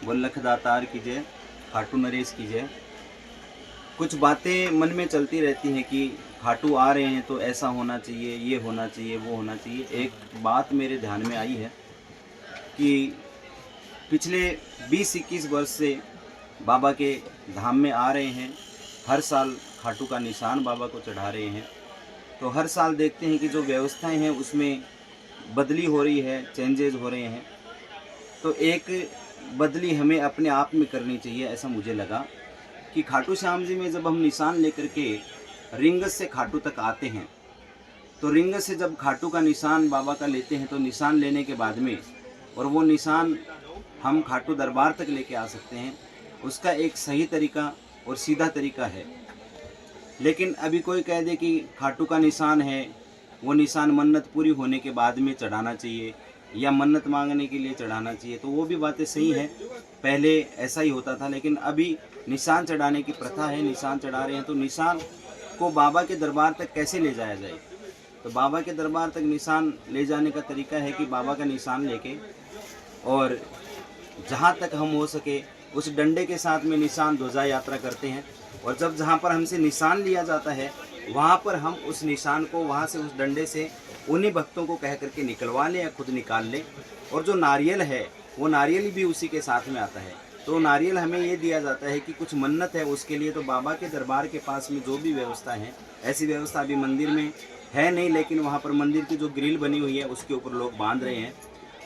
वल्लख दातार की जय, खाटू नरेश की जय। कुछ बातें मन में चलती रहती हैं कि खाटू आ रहे हैं तो ऐसा होना चाहिए, ये होना चाहिए, वो होना चाहिए। एक बात मेरे ध्यान में आई है कि पिछले 20-21 वर्ष से बाबा के धाम में आ रहे हैं, हर साल खाटू का निशान बाबा को चढ़ा रहे हैं। तो हर साल देखते हैं कि जो व्यवस्थाएं हैं उसमें बदली हो रही है, चेंजेज हो रहे हैं। तो एक बदली हमें अपने आप में करनी चाहिए, ऐसा मुझे लगा कि खाटू श्याम जी में जब हम निशान लेकर के रिंगस से खाटू तक आते हैं, तो रिंगस से जब खाटू का निशान बाबा का लेते हैं तो निशान लेने के बाद में और वो निशान हम खाटू दरबार तक लेके आ सकते हैं, उसका एक सही तरीका और सीधा तरीका है। लेकिन अभी कोई कह दे कि खाटू का निशान है, वो निशान मन्नत पूरी होने के बाद में चढ़ाना चाहिए या मन्नत मांगने के लिए चढ़ाना चाहिए, तो वो भी बातें सही हैं। पहले ऐसा ही होता था, लेकिन अभी निशान चढ़ाने की प्रथा है, निशान चढ़ा रहे हैं। तो निशान को बाबा के दरबार तक कैसे ले जाया जाए? तो बाबा के दरबार तक निशान ले जाने का तरीका है कि बाबा का निशान लेके और जहाँ तक हम हो सके उस डंडे के साथ में निशान ध्वजा यात्रा करते हैं। और जब जहाँ पर हमसे निशान लिया जाता है वहाँ पर हम उस निशान को वहाँ से उस डंडे से उन्हीं भक्तों को कह करके निकलवा लें या खुद निकाल लें। और जो नारियल है वो नारियल भी उसी के साथ में आता है। तो नारियल हमें ये दिया जाता है कि कुछ मन्नत है उसके लिए, तो बाबा के दरबार के पास में जो भी व्यवस्था है, ऐसी व्यवस्था अभी मंदिर में है नहीं, लेकिन वहाँ पर मंदिर की जो ग्रिल बनी हुई है उसके ऊपर लोग बांध रहे हैं।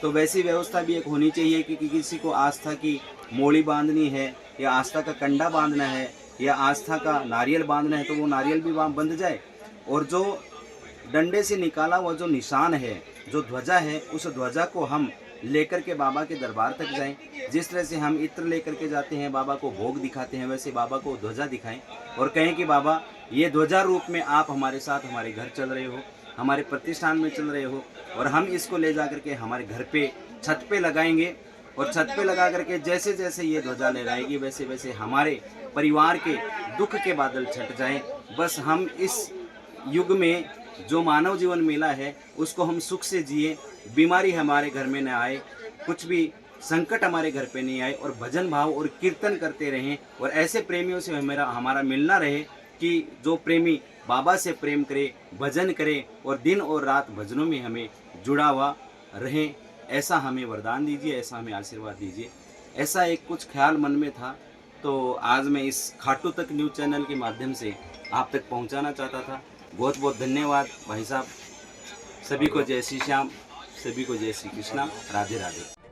तो वैसी व्यवस्था भी एक होनी चाहिए कि किसी को आस्था की मोड़ी बांधनी है या आस्था का कंडा बांधना है या आस्था का नारियल बांधना है, तो वो नारियल भी वहाँ बंध जाए। और जो डंडे से निकाला हुआ जो निशान है, जो ध्वजा है, उस ध्वजा को हम लेकर के बाबा के दरबार तक जाएं। जिस तरह से हम इत्र लेकर के जाते हैं, बाबा को भोग दिखाते हैं, वैसे बाबा को ध्वजा दिखाएं और कहें कि बाबा ये ध्वजा रूप में आप हमारे साथ हमारे घर चल रहे हो, हमारे प्रतिष्ठान में चल रहे हो, और हम इसको ले जा करके हमारे घर पे छत पे लगाएंगे। और छत पे लगा करके जैसे जैसे ये ध्वजा लहराएगी वैसे वैसे हमारे परिवार के दुख के बादल छट जाएं। बस हम इस युग में जो मानव जीवन मिला है उसको हम सुख से जिए, बीमारी हमारे घर में न आए, कुछ भी संकट हमारे घर पे नहीं आए, और भजन भाव और कीर्तन करते रहें। और ऐसे प्रेमियों से हमारा मिलना रहे कि जो प्रेमी बाबा से प्रेम करे, भजन करे और दिन और रात भजनों में हमें जुड़ा हुआ रहें। ऐसा हमें वरदान दीजिए, ऐसा हमें आशीर्वाद दीजिए। ऐसा एक कुछ ख्याल मन में था, तो आज मैं इस खाटू तक न्यूज़ चैनल के माध्यम से आप तक पहुंचाना चाहता था। बहुत बहुत धन्यवाद भाई साहब। सभी को जय श्री श्याम, सभी को जय श्री कृष्णा। राधे राधे।